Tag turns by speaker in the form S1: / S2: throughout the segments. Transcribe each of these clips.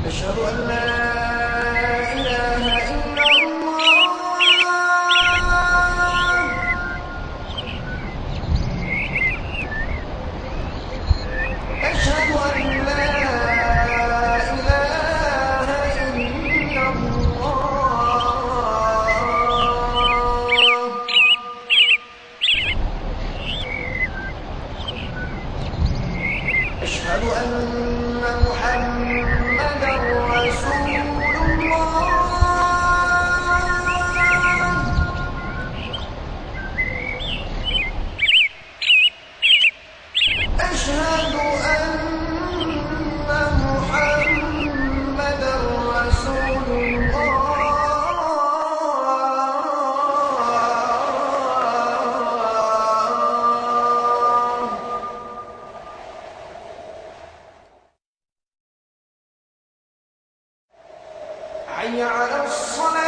S1: أشهد أن لا إله إلا الله أشهد أن لا إله إلا الله أشهد أن محمدا رسول الله أشهد أن محمدا رسول الله حي على الصلاة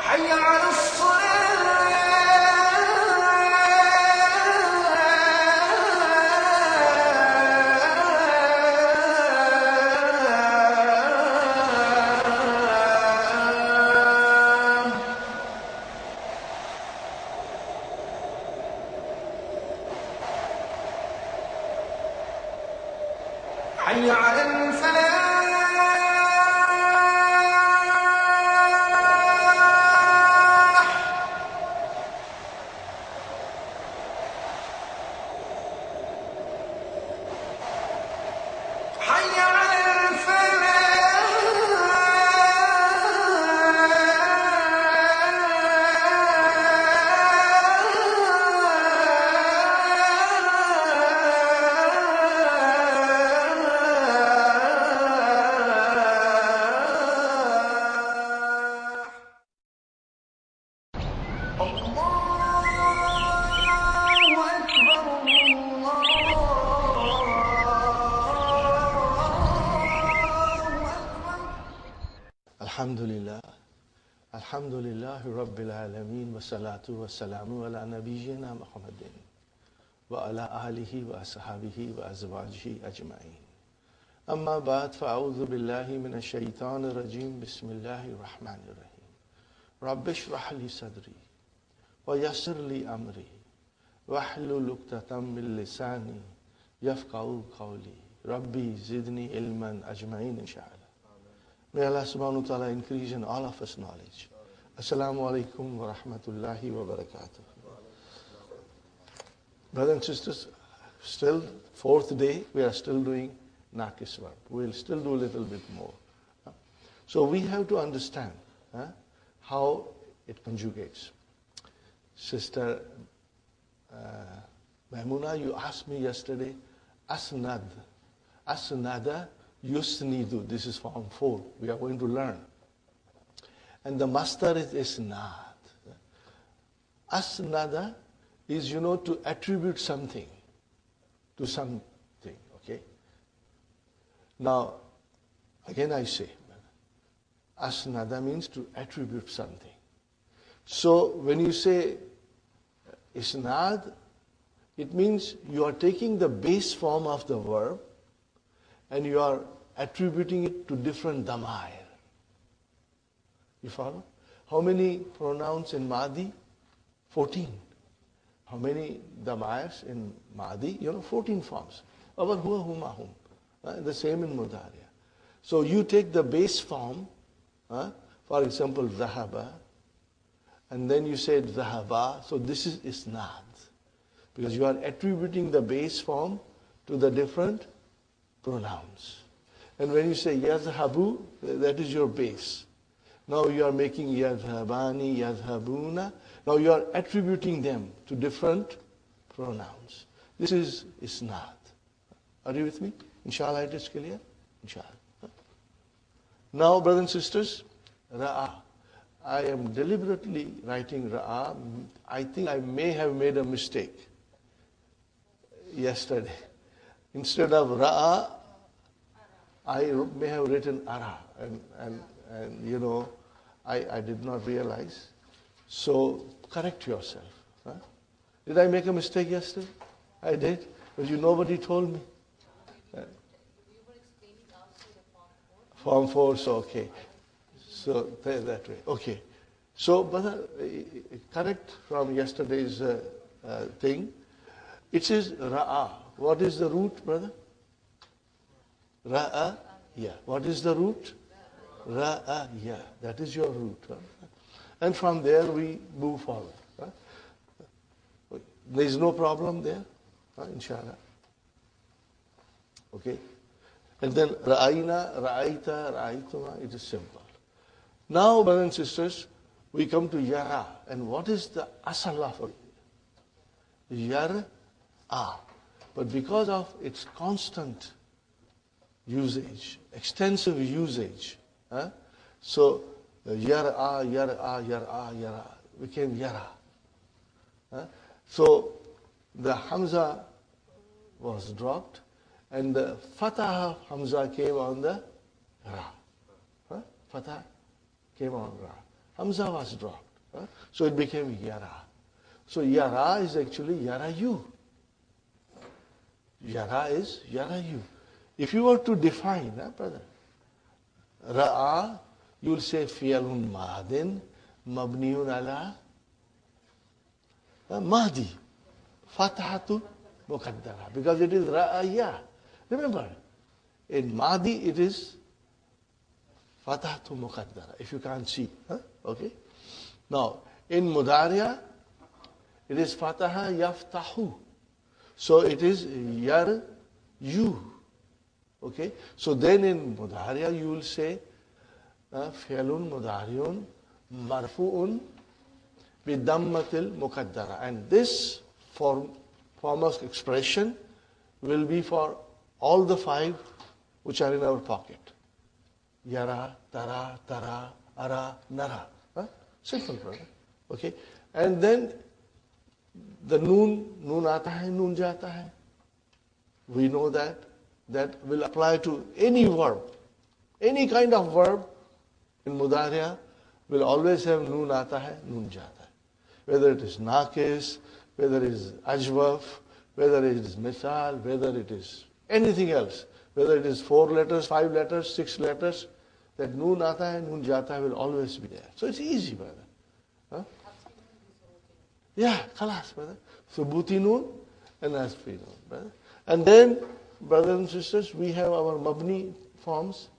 S1: حي على الصلاة حي على الفلاح حي على الفلاح الله أكبر الله أكبر
S2: الحمد لله رب العالمين والصلاة والسلام على نبينا محمد وعلى آله وأصحابه وأزواجه أجمعين أما بعد فأعوذ بالله من الشيطان الرجيم بسم الله الرحمن الرحيم رب اشرح لي صدري ويسر لي أمري واحلل عقدة من لساني يفقهوا قولي ربي زدني علما أجمعين إن شاء الله. May Allah subhanahu wa ta'ala increase in all of us knowledge. Assalamu alaikum wa rahmatullahi wa barakatuh. Brothers and sisters, still fourth day, we are still doing Naqis verb. We'll still do a little bit more. So we have to understand how it conjugates. Sister Maimuna, you asked me yesterday, asnad. Asnada yusnidu. This is form 4. We are going to learn. And the masdar is isnad. Asnada is, to attribute something to something. Okay? Now, again I say, asnada means to attribute something. So when you say isnad, it means you are taking the base form of the verb and you are attributing it to different damair. You follow? How many pronouns in Mahdi? 14. How many damairs in Mahdi? 14 forms. Our huwa, huma, hum. The same in Mudariya. So you take the base form, for example, zahaba, and then you said zahaba, so this is isnad. Because you are attributing the base form to the different pronouns. And when you say yazhabu, that is your base. Now you are making yazhabani, yazhabuna. Now you are attributing them to different pronouns. This is isnad. Are you with me? Inshallah it is clear? Inshallah. Now, brothers and sisters, ra'a. I am deliberately writing ra'a. I think I may have made a mistake yesterday. Instead of ra'a, I may have written ara. And I did not realize. So correct yourself. Did I make a mistake yesterday? I did. But nobody told me. Form 4, so okay. So that way. Okay. So, brother, correct from yesterday's thing. It says ra'a. What is the root, brother? Ra'a, yeah. What is the root? Ra'a, yeah. That is your root. Huh? And from there we move forward. Huh? There is no problem there, inshallah. Okay? And then ra'ayna, ra'ayta, ra'aytuma, it is simple. Now, brothers and sisters, we come to yara. And what is the asal of it? Yara. But because of its constant usage, extensive usage, so yara became yara. So the Hamza was dropped and the Fatah Hamza came on the Ra. Fatah came on Ra. Hamza was dropped. So it became Yara. So Yara is actually Yarayu. Yara is Yarayu. If you were to define, brother, Ra'a, you will say Fi'alun Madin, Mabniun ala Mahdi, Fatahatu Muqaddara, because it is Ra'aya. Remember, in Mahdi it is Fatahatu Muqaddara, if you can't see. Okay? Now, in Mudariya, it is Fataha Yaftahu. So it is Yar You. Okay? So then in Mudariya you will say Fi'alun Mudariun Marfu'un Bidammatil Muqaddara. And this form of expression will be for all the 5 which are in our pocket. Yara, Tara, Tara, Ara, Nara. Simple, brother. Okay? And then the noon aata hai, noon jata hai. We know that will apply to any verb. Any kind of verb in Mudariya will always have noon aata hai, noon jata hai. Whether it is naqis, whether it is ajwaf, whether it is misal, whether it is anything else, whether it is 4 letters, 5 letters, 6 letters, that noon aata hai, noon jata hai will always be there. So it's easy, brother. Yeah, khalas, brother. Thubuti noon and asfi noon, brother. And then, brothers and sisters, we have our mabni forms,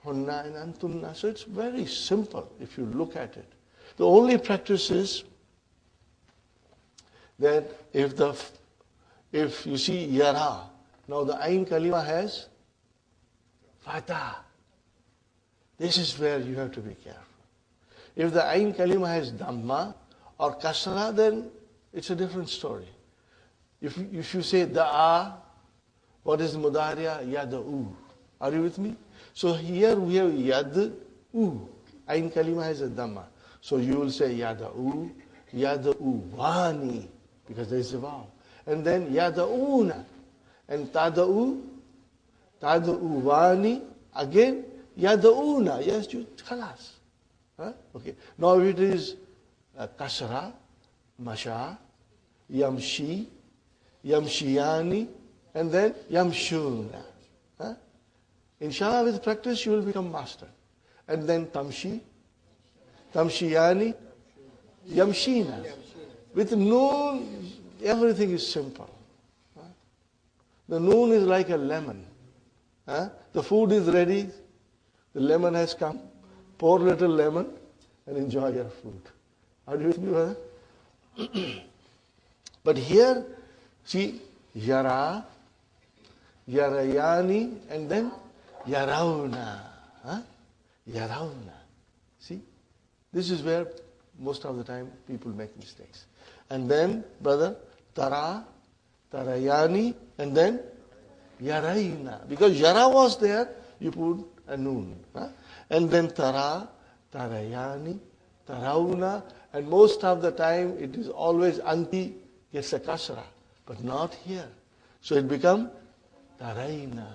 S2: hunna and antunna. So it's very simple if you look at it. The only practice is that if you see yara, now the ayn kalima has fatah. This is where you have to be careful. If the ayn kalima has dhamma or kasra, then it's a different story. If you say da'a, what is mudariya? Yada'u. Are you with me? So here we have yad'u. Ayn kalima has a dhamma. So you will say yada'u, yada'u wani, because there is a vowel. And then yada'una. And tada'u, tada'u wani, again yada'una. Yes, you khalas. Okay. Now it is kasra, masha, yamshi, yamshiyani, and then yamshuna. Inshallah, with practice, you will become master. And then tamshi, tamshiyani, yamshina. With noon, everything is simple. The noon is like a lemon. The food is ready, the lemon has come. Pour little lemon and enjoy your food. Are you with me, brother? But here, see, yara, yarayani, and then yarauna. Yarauna. See? This is where most of the time people make mistakes. And then, brother, tara, tarayani, and then yaraina. Because yara was there, you put a noon. And then tara, tarayani, tarauna, and most of the time it is always anti gets a kasra, but not here. So it becomes taraina.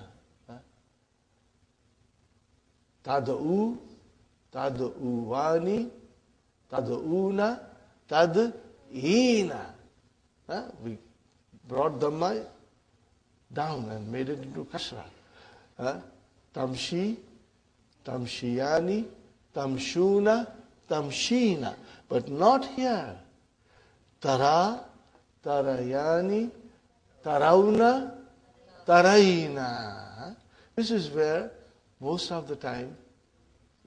S2: Tad'u, tad'uwani, tad'una, tad'ina. We brought Dhamma down and made it into kasra. Tamshi, tamshiyani, tamshuna, tamshina. But not here. Tara, tarayani, tarauna, taraina. This is where most of the time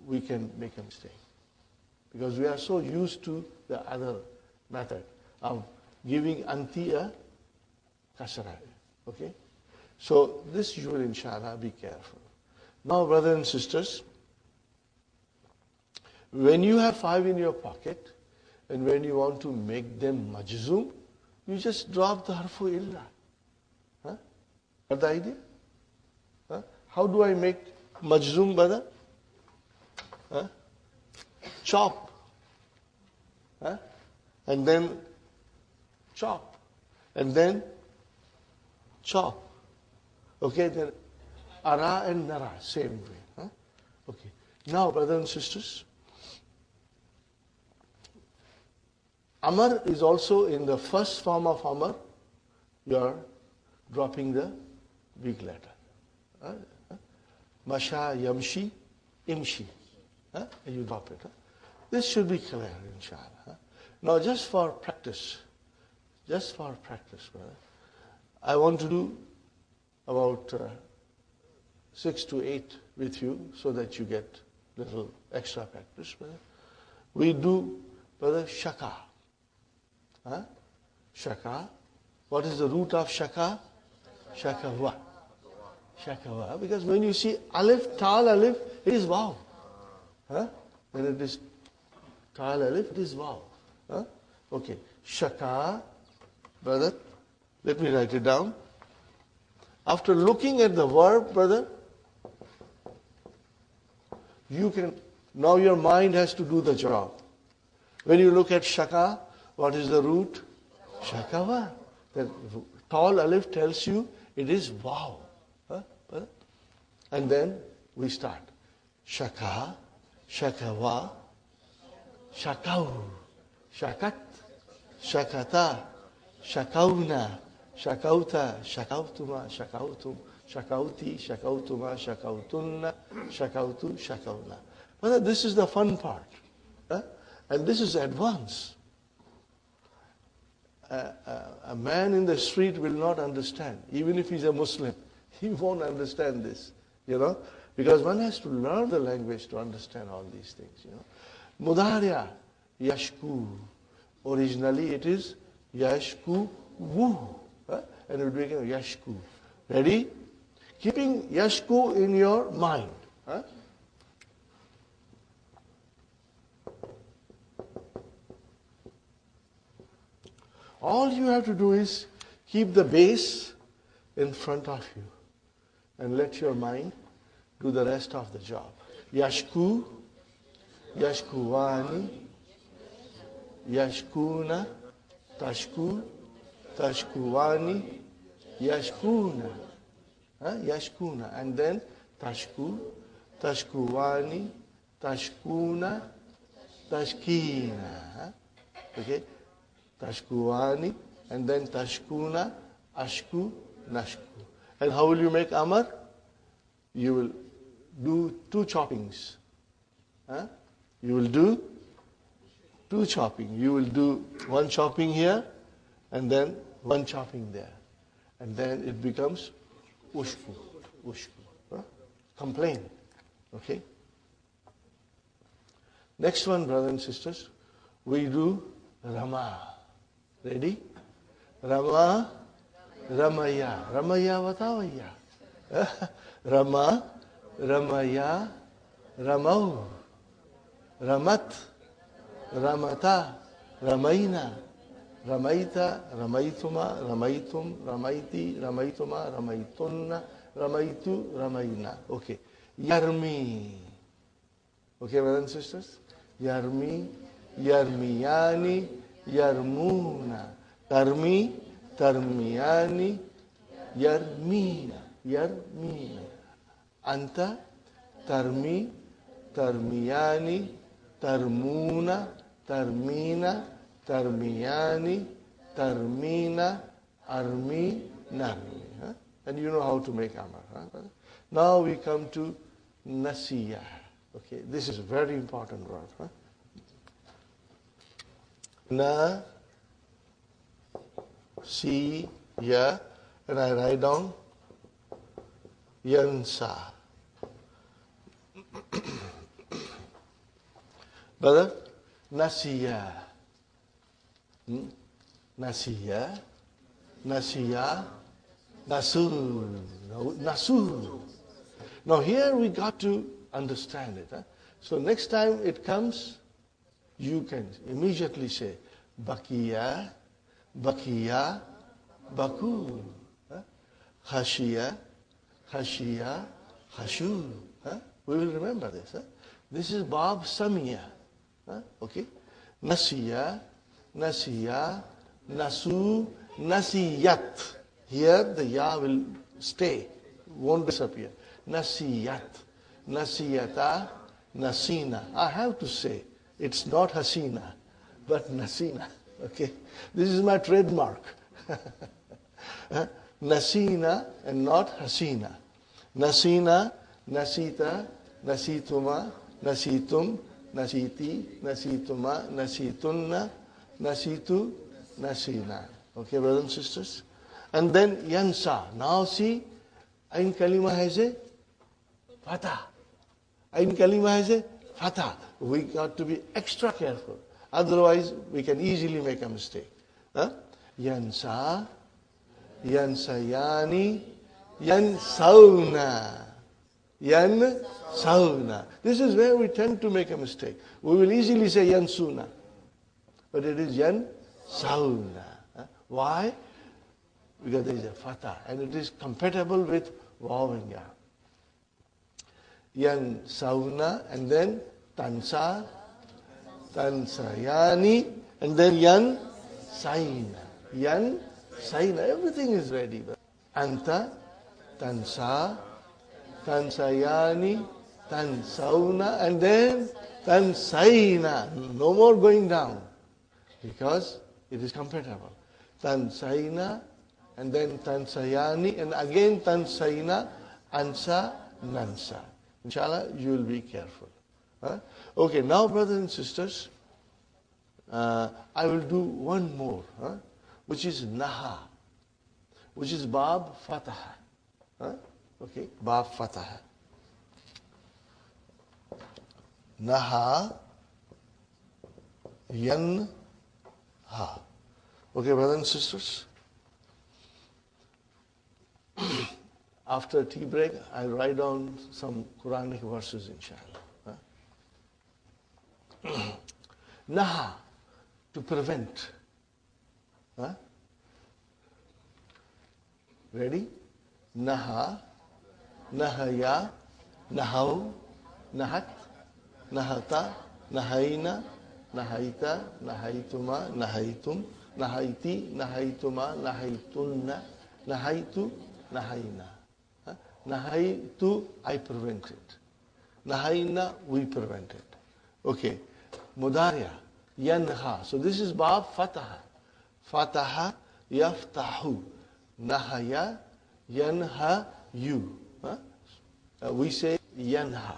S2: we can make a mistake. Because we are so used to the other method of giving anti a kasra. Okay? So this you will inshallah be careful. Now brothers and sisters, when you have 5 in your pocket and when you want to make them majzoom, you just drop the harfu illa. Got the idea? How do I make majzoom, brother? Chop. And then chop. And then chop. Okay, then ara and nara, same way. Okay. Now, brothers and sisters, amar is also in the first form of amar, you are dropping the big letter. Masha, yamshi, imshi. And you drop it. This should be clear, inshallah. Now, just for practice, brother, I want to do about 6 to 8 with you so that you get little extra practice, brother. We do, brother, shaka. Shaka. What is the root of shaka? Shakawa. Shakawa. Because when you see alif, tal alif, it is vav. When it is tal alif, it is vav. Okay. Shaka, brother, let me write it down. After looking at the verb, brother, you can, now your mind has to do the job. When you look at shaka, what is the root? Shakawa. The tall alif tells you it is vav. And then we start. Shaka, shakawa, shakau, shakat, shakata, shakauna, shakauta, shakautuma, shakautum, shakauti, shakautuma, shakautunna, shakautu, shakauna. But this is the fun part. And this is advanced. A man in the street will not understand. Even if he's a Muslim, he won't understand this. Because one has to learn the language to understand all these things. Mudarya, yashku. Originally it is yashku wu. And it became yashku. Ready? Keeping yashku in your mind. All you have to do is keep the base in front of you and let your mind do the rest of the job. Yashku, yashkuwani, yashkuna, tashku, tashkuwani, yashkuna. Yashkuna. And then tashku, tashkuwani, tashkuna, tashkina. Okay? Tashkuwani, and then tashkuna, ashku, nashku. And how will you make amar? You will do 2 choppings. You will do 2 chopping. You will do 1 chopping here, and then 1 chopping there. And then it becomes ushku. Ushku. Complain. Okay? Next one, brothers and sisters, we do Rama. Ready? Rama, Ramaya. Ramaya, vatavaya. Rama, Ramaya, Ramau. Ramat, Ramata, Ramaina. Ramaita, Ramaituma, Ramaitum, Ramaiti, Ramaituma, Ramaitunna, Ramaitu, Ramaina. Okay. Yarmi. Okay, brothers and sisters? Yarmi, Yarmiyani, Yarmuna. Tarmi, Tarmiyani, Yarmina. Yarmina. Anta, Tarmi, Tarmiyani, Tarmuna, Tarmina, Tarmiyani, Tarmina, Armi, Narmi. Huh? And you know how to make Amar. Huh? Now we come to Nasiya. Okay, this is a very important word. Huh? Na, si, ya, and I write down Yansa. Brother, Nasiya. Nasiya, Nasiya, Nasu, Nasu. Now here we got to understand it. Huh? So next time it comes, you can immediately say, Bakiya, Bakiya, Baku. Huh? Khashiya, Khashiya, Khashu. Huh? We will remember this. Huh? This is Bab Samiya. Huh? Okay? Nasiya, Nasiya, Nasu, Nasiyat. Here the Ya will stay, won't disappear. Nasiyat, Nasiyata, Nasina. I have to say, it's not Hasina, but Nasina. Okay? This is my trademark. Nasina and not Hasina. Nasina, Nasita, Nasituma, Nasitum, Nasiti, Nasituma, Nasitunna, Nasitu, Nasina. Okay, brothers and sisters? And then Yansa. Now see, Ain Kalima has a Fatah. Ain Kalima has a Fatah. We got to be extra careful. Otherwise, we can easily make a mistake. Huh? Yansa, Yansayani, Yansauna. Yansauna. This is where we tend to make a mistake. We will easily say Yansuna. But it is Yansauna. Why? Because there is a Fatah. And it is compatible with Vav and Ya. Yansauna. And then Tansa. Tansayani. And then Yansaina. Yansaina. Everything is ready. Anta. Tansa. Tansayani, Tansauna, and then Tansaina. No more going down, because it is compatible. Tansaina, and then Tansayani, and again Tansaina, Ansa, Nansa. Inshallah, you will be careful. Huh? Okay, now brothers and sisters, I will do one more, which is Naha, which is Bab Fatah. Huh? Okay, Bab Fatah. Naha, Yan, Ha. Okay, brothers and sisters. After tea break, I'll write down some Quranic verses, inshallah. Naha, to prevent. Ready? Naha. Nahaya, Nahau, Nahat, Nahata, Nahaina, Nahaita, Nahaituma, Nahaitum, Nahaiti, Nahaituma, Nahaitunna, Nahaitu, Nahaina. Nahaitu, I prevented. Nahaina, we prevented. Okay. Mudariya, Yanha. So this is Bab Fataha. Fataha, Yaftahu. Nahaya, Yanha, you. We say Yanha.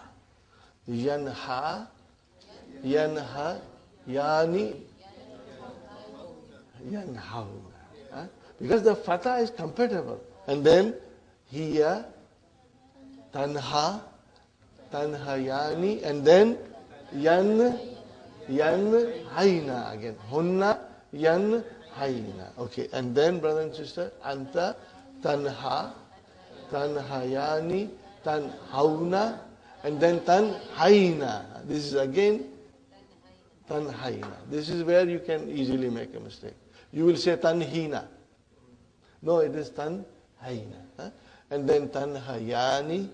S2: Yanha, Yanha, Yani, Yanhauna. Because the Fatah is compatible. And then Hiya, Tanha, Tanhayani, and then Yan, Haina again. Hunna, Yan, Haina. Okay, and then brother and sister, Anta, Tanha, Tanhayani, Tanhauna, and then Tanhaina. This is again Tanhaina. This is where you can easily make a mistake. You will say Tanhina. No, it is Tanhaina. And then Tanhayani,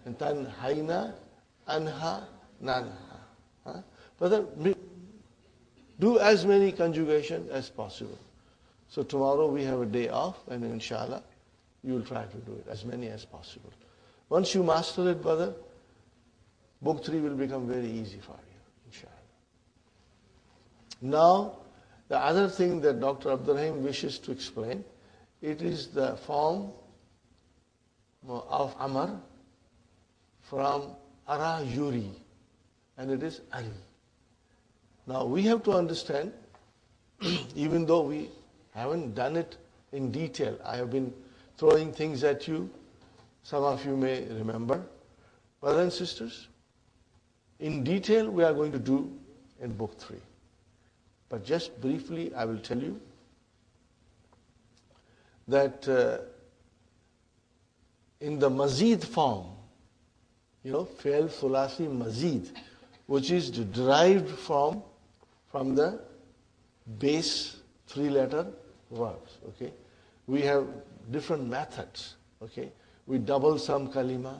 S2: and Tanhaina, Anha, Nanha. Brother, do as many conjugations as possible. So tomorrow we have a day off, and inshallah, you will try to do it, as many as possible. Once you master it, brother, book 3 will become very easy for you, inshallah. Now, The other thing that Dr. Abdurrahim wishes to explain, it is the form of Amar from Ara Yuri, and it is Ari. Now we have to understand, even though we haven't done it in detail, I have been throwing things at you, some of you may remember. Brothers and sisters, in detail we are going to do in book 3. But just briefly I will tell you that in the Mazid form, Fi'l Thulathi Mazid, which is derived from the base 3-letter verbs. Okay, we have different methods. Okay, we double some kalima,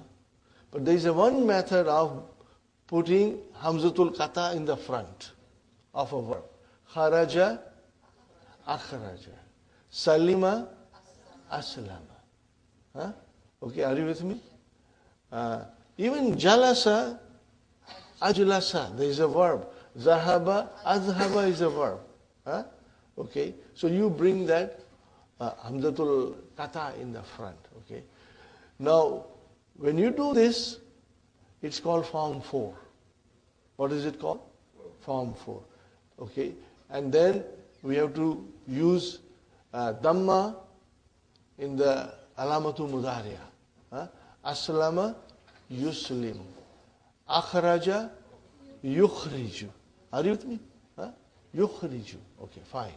S2: but there is a one method of putting Hamzatul Qata in the front of a verb. Kharaja, akhraja. Salima, aslama. Huh? Okay, are you with me? Even jalasa, ajlasa, there is a verb. Zahaba, azhaba is a verb. Huh? Okay, so you bring that Hamzatul Qata in the front. Okay, now when you do this, it's called form 4. What is it called? Form 4. Okay, and then we have to use Dhamma in the Alamatu Mudariya. Aslama, yuslim. Akhraja, yukhriju. Are you with me? Yukhriju. Okay, fine.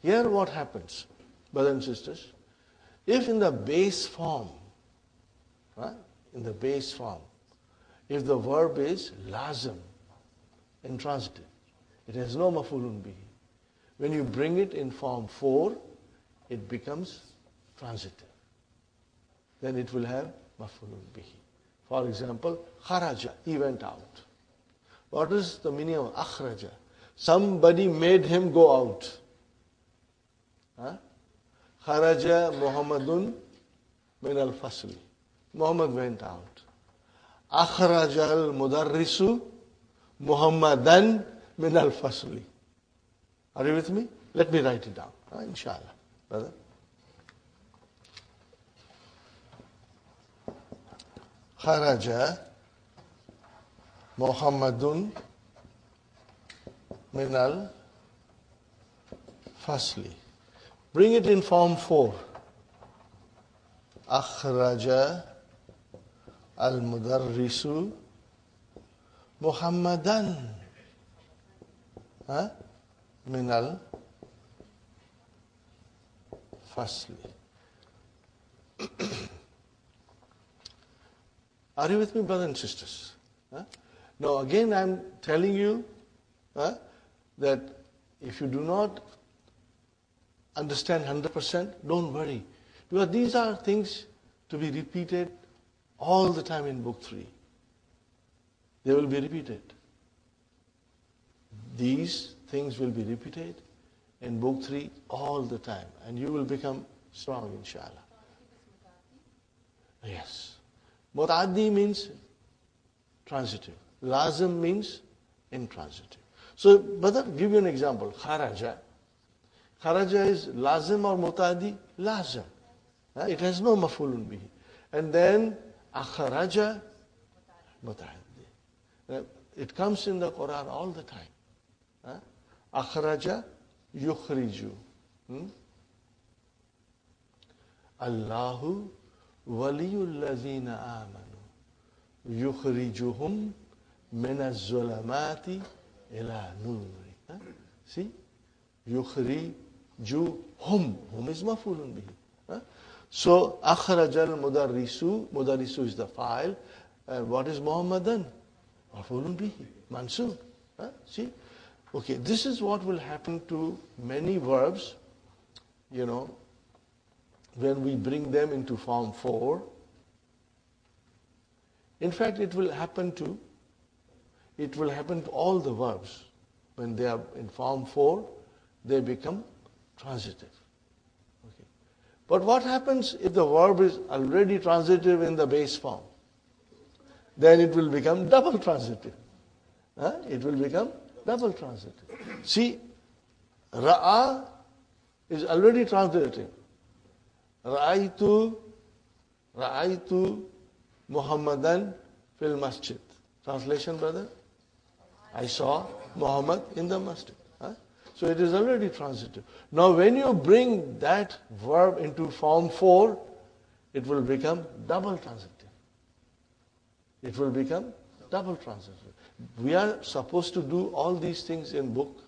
S2: Here what happens, brothers and sisters, if in the base form, if the verb is lazim, intransitive, it has no maf'ulun bihi. When you bring it in form 4, it becomes transitive. Then it will have maf'ulun bihi. For example, kharaja, he went out. What is the meaning of akhraja? Somebody made him go out. Kharaja Muhammadun min al-fasli. Muhammad went out. Akhraja al-mudarrisu Muhammadan min al-fasli. Are you with me? Let me write it down, inshallah, brother. Kharaja Muhammadun min al-fasli. Bring it in form 4. Akhraja al-mudarrisu Muhammadan min al-fasli. Are you with me, brothers and sisters? Now again I am telling you that if you do not understand 100%, don't worry. Because these are things to be repeated all the time in book 3. They will be repeated. These things will be repeated in book 3 all the time. And you will become strong, inshallah. Yes. Mutaddi means transitive. Lazim means intransitive. So, brother, give you an example. Kharaja. Kharaja is lazim or mutaddi? Lazim. It has no maf'ulun bihi. And then akhraja, mutaddi. It comes in the Quran all the time. Akhraja, yukhriju. Allahu waliyul lazina amanu. Yukhrijuhum min az-zulamati ila nuri. See? Yukhrijuhum. Hum is maf'ulun bihi. So, akhraja al-mudarrisu. Mudarrisu is the file. What is Muhammadan? Maf'ulun bihi. Mansub. See? Okay, this is what will happen to many verbs, when we bring them into form 4. In fact, it will happen to all the verbs. When they are in form 4, they become transitive. Okay. But what happens if the verb is already transitive in the base form? Then it will become double transitive. It will become Double transitive. See, Ra'a is already transitive. Ra'aytu Muhammadan fil masjid. Translation, brother? I saw Muhammad in the masjid. Huh? So it is already transitive. Now when you bring that verb into form 4, it will become double transitive. It will become double transitive. We are supposed to do all these things in book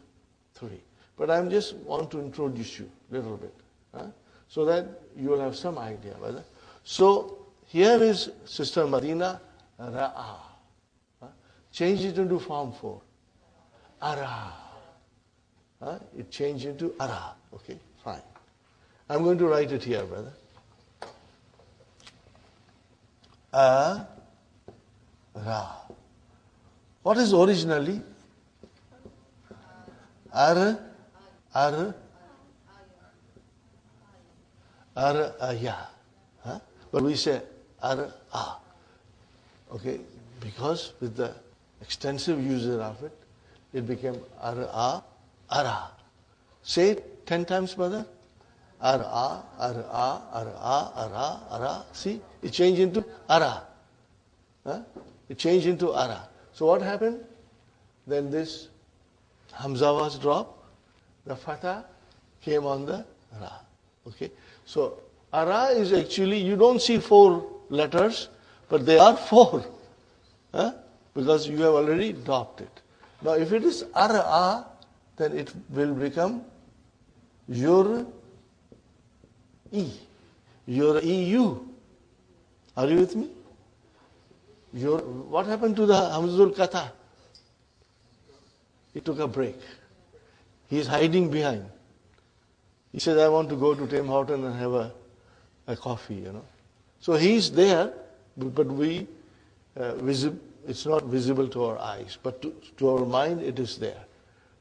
S2: 3. But I just want to introduce you a little bit. Huh? So that you will have some idea. Brother. So here is Sister Madina Ra'a. Change it into form 4. Ara. It changed into Ara. Okay, fine. I'm going to write it here, brother. Ra. What is originally? Aya. But we say Ara. Okay, because with the extensive usage of it, it became Ara. Say it 10 times, brother. Ara. See, it changed into Ara. It changed into Ara. So what happened? Then this Hamza was dropped. The Fatha came on the Ra. Okay. So Ara is actually, you don't see 4 letters, but they are 4. Because you have already dropped it. Now if it is Ara, then it will become Yur E. Yur EU. Are you with me? What happened to the Hamzul Katha? He took a break. He is hiding behind. He says, I want to go to Tim Horton and have a coffee, you know. So he is there, but it's not visible to our eyes, but to our mind it is there.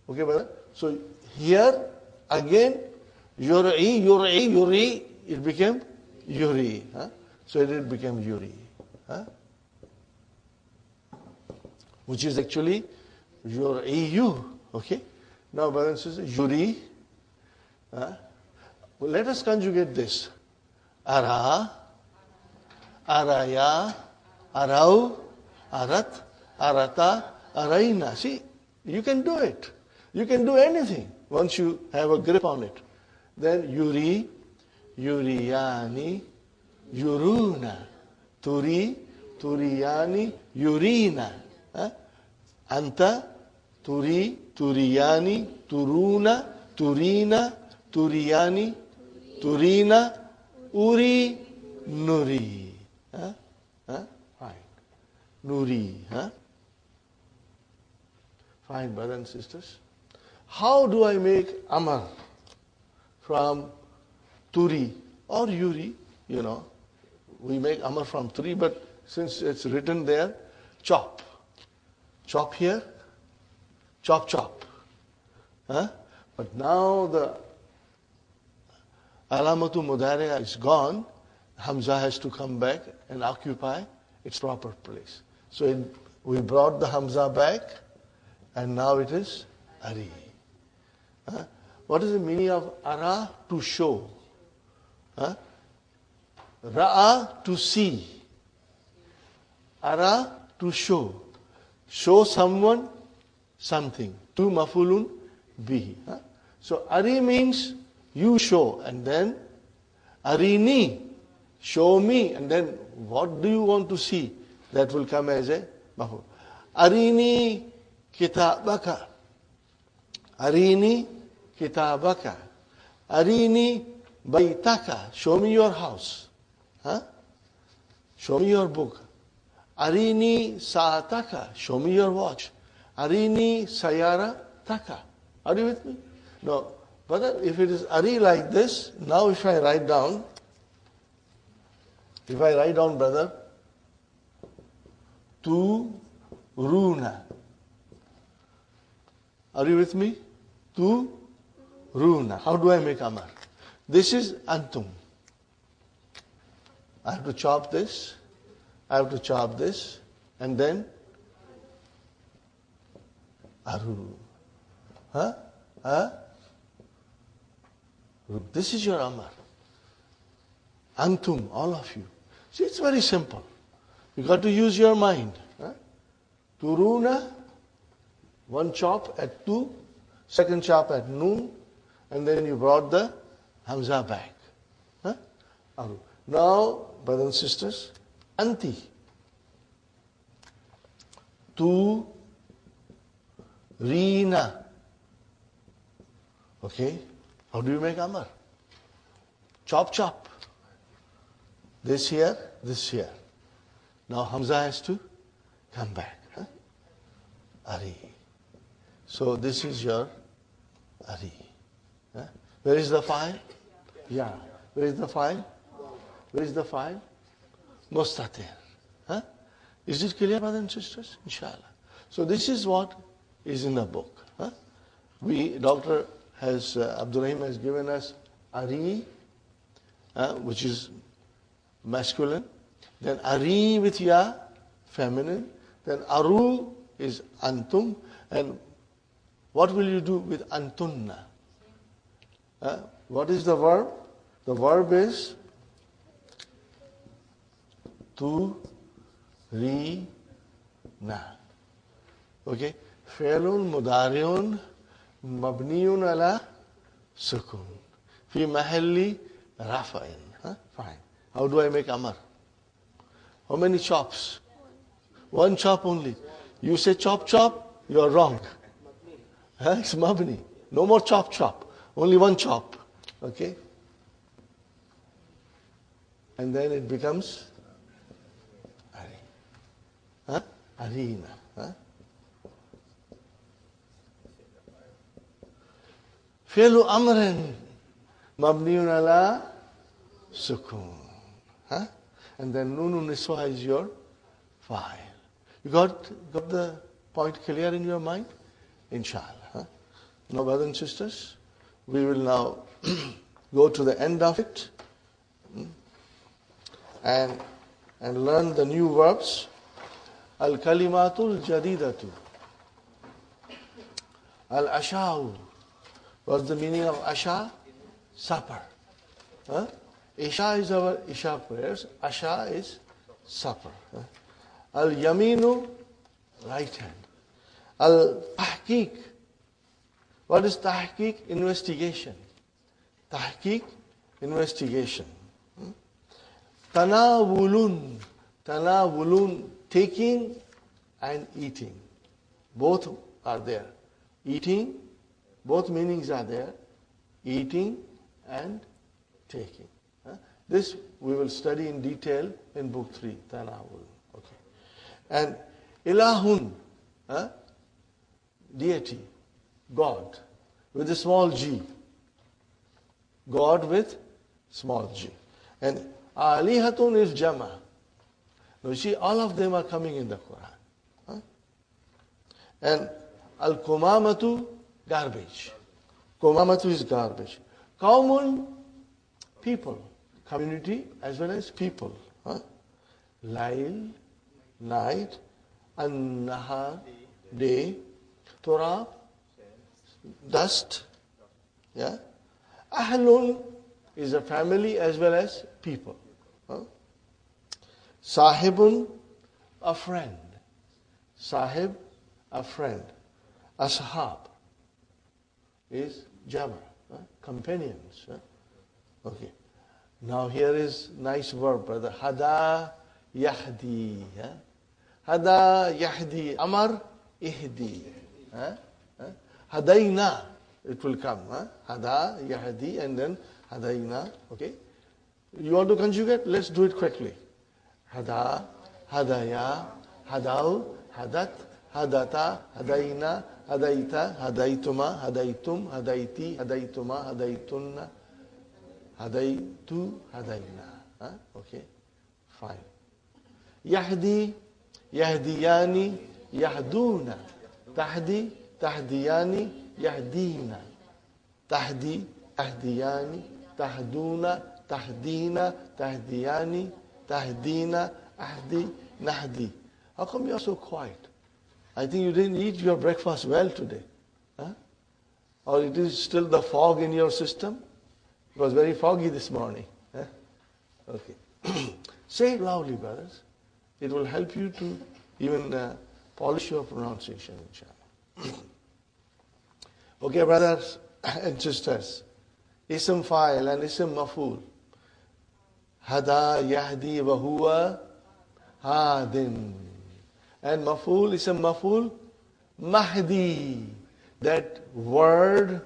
S2: Okay, brother? So here, again, Yuri, it became Yuri. So it became Yuri. Which is actually your EU. Okay? Now, brothers and sisters, Yuri. Well, let us conjugate this. Ara, Araya, Arau, Arat, Arata, Araina. See, you can do it. You can do anything once you have a grip on it. Then Yuri, Yuriyani, Yuruna, Turi, Turiyani, Yurina. Anta, Turi, Turiyani, Turuna, Turina, Turiyani, Turina, Uri, Nuri. Fine. Nuri. Fine, brothers and sisters. How do I make Amar from Turi or Yuri? You know, we make Amar from Turi, but since it's written there, chop. Chop here, chop. But now the Alamatu Mudari'a is gone. Hamza has to come back and occupy its proper place. So we brought the Hamza back, and now it is Ari. What is the meaning of Ara? To show. Ra'a, to see. Ara, to show. Show someone something. Tu mafulun bihi. So Ari means you show, and then Arini, show me, and then what do you want to see? That will come as a maful. Arini kitabaka. Arini kitabaka. Arini baitaka. Show me your house. Show me your book. Arini saataka. Show me your watch. Arini sayara taka. Are you with me? No. But if it is Ari like this, now if I write down, brother, Tu Runa. Are you with me? Tu Runa. How do I make Amar? This is Antum. I have to chop this, and then Aru. Huh? Huh? This is your Amar. Antum, all of you. See, it's very simple. You got to use your mind. Huh? Turuna, one chop at 2, second chop at noon, and then you brought the Hamza back. Huh? Aru. Now, brothers and sisters, Anti. Tu, Rina. Okay? How do you make Amar? Chop, chop. This here, this here. Now Hamza has to come back. Huh? Ari. So this is your Ari. Huh? Where is the file? Yeah. Where is the file? Where is the file? Mustatir. Huh? Is it clear, brothers and sisters? Inshallah. So this is what is in the book. Huh? Dr. Abdul Rahim has given us Ari, which is masculine. Then Ari with Ya, feminine. Then Aru is Antum. And what will you do with Antunna? What is the verb? The verb is Tu, Ri, Na. Okay? Fi'lun mudari'un mabniyun ala sukun. Fi mahalli rafa'in. Fine. How do I make Amar? How many chops? One chop only. You say chop chop, you are wrong. It's mabni. No more chop chop. Only one chop. Okay? And then it becomes Ari. Arina. Fi'lu amrin mabniyun ala sukun. And then Nunun Niswa is your file. You got the point clear in your mind? Inshallah. Now, brothers and sisters, we will now go to the end of it and learn the new verbs. Al-kalimatul jadidatu. Al-asha'u. What's the meaning of asha? Supper. Isha is our Isha prayers. Asha is supper. Al-yaminu, right hand. Al-tahqiq. What is tahqiq? Investigation. Tahqiq, investigation. Tanawulun. Tanawulun, taking and eating. Both are there. Eating, both meanings are there. Eating and taking. This we will study in detail in book 3, Tanawul. Okay. And Ilahun, deity, God, with a small g. God with small g. And Alihatun is Jama. Now you see, all of them are coming in the Quran. And Al-Kumamatu, garbage. Kumamatu is garbage. Qawmun, people. Community as well as people. Lail, night. An-Nahar, day. Turab, dust. Yeah. Ahlun is a family as well as people. Sahibun, a friend. Sahib, a friend. Ashab is Jama, companions. Okay. Now here is nice verb, brother. Hada yahdi. Hada yahdi. Amar ihdi. Hadaina. It will come. Hada yahdi and then hadaina. Okay. You want to conjugate? Let's do it quickly. Hada, hadaya, hadau, hadat, hadata, hadaina, hadaita, hadaituma, hadaitum, hadaiti, hadaituma, hadaitunna. Hadaitu, hadaina. Okay, fine. Yahdi, yahdiyani, yahduna. Tahdi, tahdiyani, yahdina. Tahdi, tahdiyani, tahduna, tahdina, tahdiyani, tahdina, ahdi, nahdi. How come you are so quiet? I think you didn't eat your breakfast well today. Or it is still the fog in your system? It was very foggy this morning. Eh? Okay. Say it loudly, brothers. It will help you to even polish your pronunciation, inshallah. Okay, brothers and sisters. Ism fa'il and ism maf'ul. Hada yahdi wa huwa hadin. And maf'ul, ism maf'ul, mahdi. That word,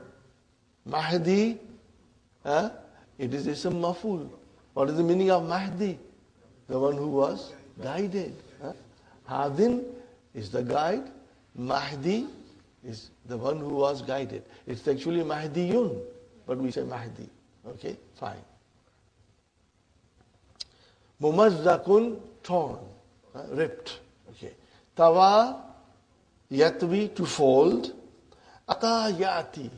S2: mahdi, it is ism maf'ul. What is the meaning of mahdi? The one who was guided. Hadin is the guide. Mahdi is the one who was guided. It's actually Mahdiyun, but we say Mahdi. Okay, fine. Mumazzakun, torn, ripped. Okay. Tawa, yatwi, to fold. Ata yati.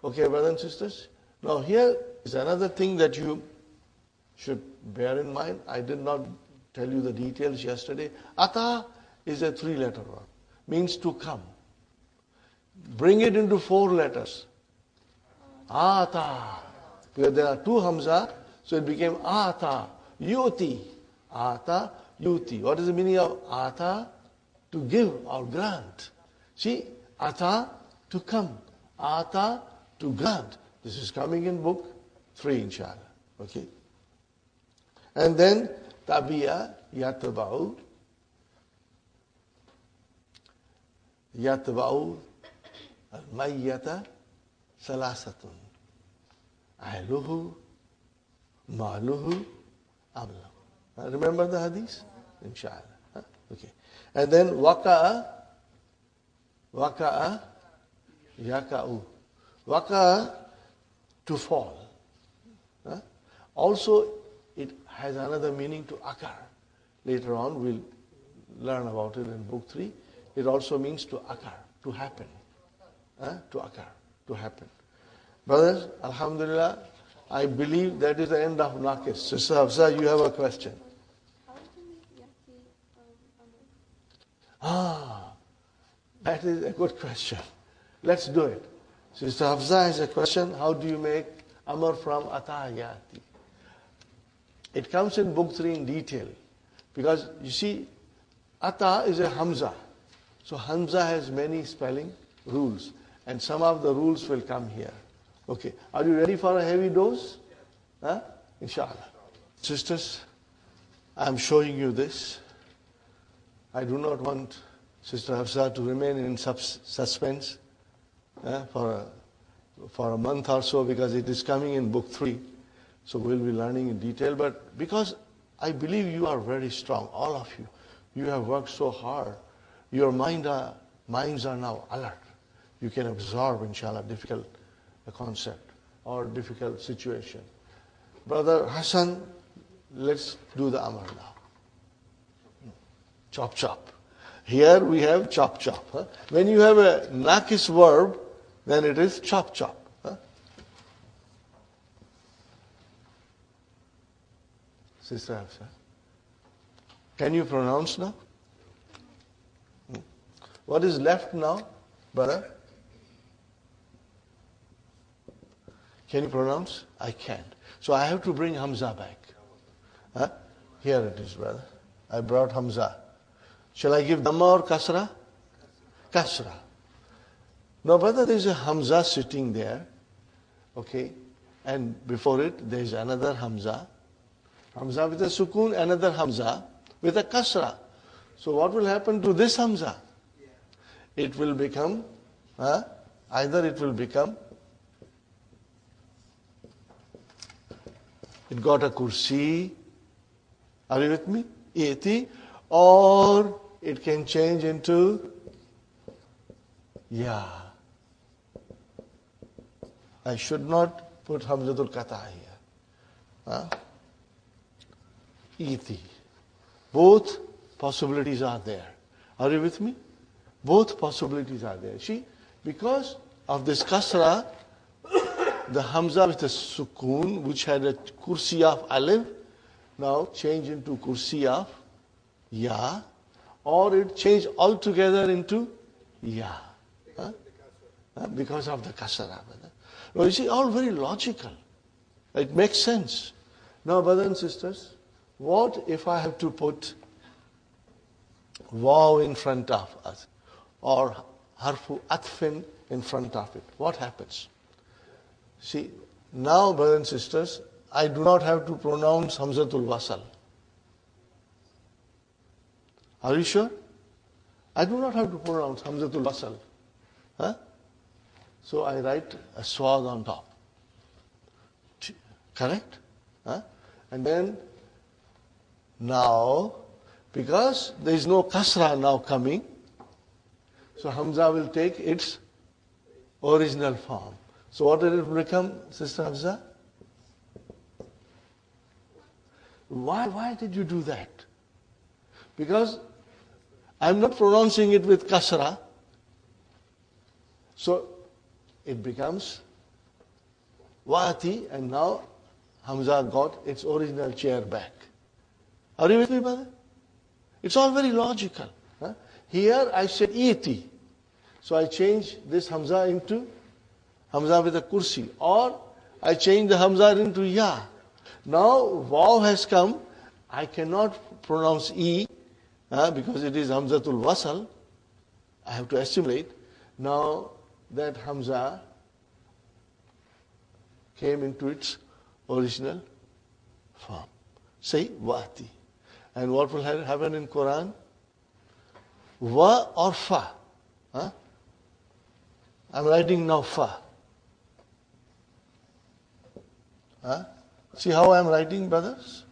S2: Okay, brothers and sisters. Now here is another thing that you should bear in mind. I did not tell you the details yesterday. Ata is a 3-letter word. Means to come. Bring it into 4 letters. Ata. Because there are 2 hamza, so it became ata. Yuti. Ata, yuti. What is the meaning of ata? To give or grant. See, ata, to come. Ata, to grant. This is coming in book 3, inshallah. Okay. And then, tabiya, yatba'u. Yatba'u al-mayyata salasatun. Ahluhu, ma'luhu, amlahu. Remember the hadith? Inshallah. Okay. And then waqa'a, yaka'u. Waqa'a, to fall. Also, it has another meaning to occur. Later on, we'll learn about it in book 3. It also means to occur, to happen. To occur, to happen. Brothers, alhamdulillah, I believe that is the end of Naqis. Sister Hafsa, you have a question.
S3: How do we yati
S2: That is a good question. Let's do it. Sister Hafsa has a question. How do you make Amr from Ata Yati? It comes in book 3 in detail. Because you see, Ata is a Hamza. So Hamza has many spelling rules. And some of the rules will come here. Okay. Are you ready for a heavy dose? Inshallah. Sisters, I'm showing you this. I do not want Sister Hafsa to remain in suspense for a month or so, because it is coming in book 3. So we'll be learning in detail. But because I believe you are very strong, all of you. You have worked so hard. Your minds are now alert. You can absorb, inshallah, difficult concept or difficult situation. Brother Hassan, let's do the Amr now. Chop, chop. Here we have chop, chop. When you have a Naqis verb, then it is chop, chop. Sister Hafsa, can you pronounce now? What is left now, brother? Can you pronounce? I can't. So I have to bring Hamza back. Here it is, brother. I brought Hamza. Shall I give Dhamma or Kasra? Kasra. Now, brother, there is a Hamza sitting there. Okay. And before it, there is another Hamza. Hamza with a Sukun, another Hamza with a Kasra. So what will happen to this Hamza? It will become, either it will become, it got a kursi, are you with me? Eti, or it can change into ya. I should not put Hamzatul Qata here. Eti. Both possibilities are there. Are you with me? Both possibilities are there. See, because of this kasra, the Hamza with the Sukun, which had a kursi of Alif, now change into kursi of Ya, or it changed altogether into Ya. because of the kasara. Brother. Now you see, all very logical. It makes sense. Now, brothers and sisters, what if I have to put waw in front of us or harfu atfin in front of it? What happens? See, now, brothers and sisters, I do not have to pronounce Hamzatul Wasal. Are you sure? I do not have to pronounce Hamzatul Wasal. Huh? So I write a swad on top. Correct? Huh? And then, now, because there is no kasra now coming, so Hamza will take its original form. So what did it become, Sister Hamza? Why did you do that? Because I'm not pronouncing it with kasra, so it becomes wa'ati, and now Hamza got its original chair back. Are you with me, brother? It's all very logical. Huh? Here I said iti, so I change this Hamza into Hamza with a kursi, or I change the Hamza into ya. Now waw has come, I cannot pronounce e because it is Hamzatul Wasal. I have to assimilate. Now that Hamza came into its original form. Say wa'ati. And what will happen in Quran? Wa or fa. Huh? I'm writing now fa. Huh? See how I'm writing, brothers?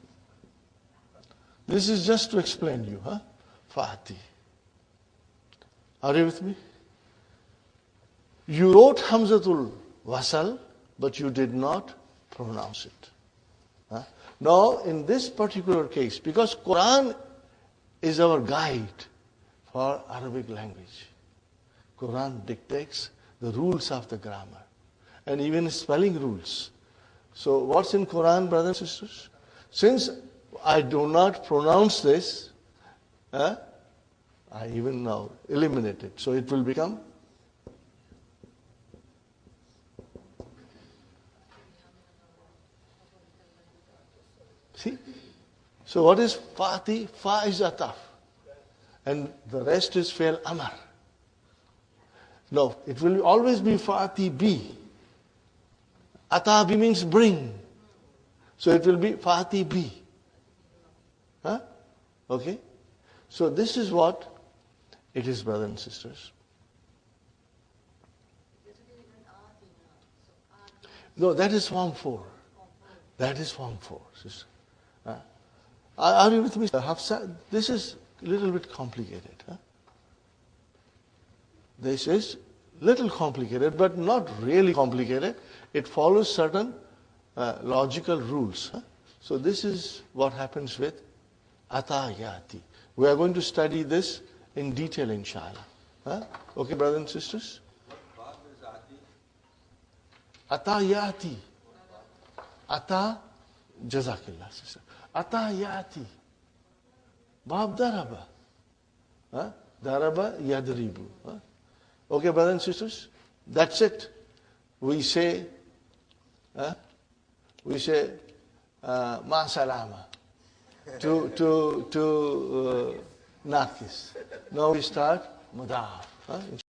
S2: This is just to explain you. Huh? Fa'ati. Are you with me? You wrote Hamzatul Wasal, but you did not pronounce it. Huh? Now, in this particular case, because Quran is our guide for Arabic language, Quran dictates the rules of the grammar and even spelling rules. So what's in Quran, brothers and sisters? Since I do not pronounce this, I even now eliminate it. So it will become see? So what is Fati? Fa is ataf. And the rest is fail amar. No, it will always be Fati bi. Ata bi means bring. So it will be Fati bi. Huh? Okay? So this is what it is, brothers and sisters. No, that is Form 4. That is Form 4, sister. Are you with me? Hafsa, this is a little bit complicated. Huh? This is little complicated, but not really complicated. It follows certain logical rules. Huh? So this is what happens with atayati. We are going to study this in detail, inshallah. Huh? Okay, brothers and sisters? Atayati. Ata, jazakillah, sister. Atayati. Bab daraba. Huh? Daraba yadribu. Huh? Okay, brothers and sisters? That's it. We say ma salama to Naqis. Now we start mudaf.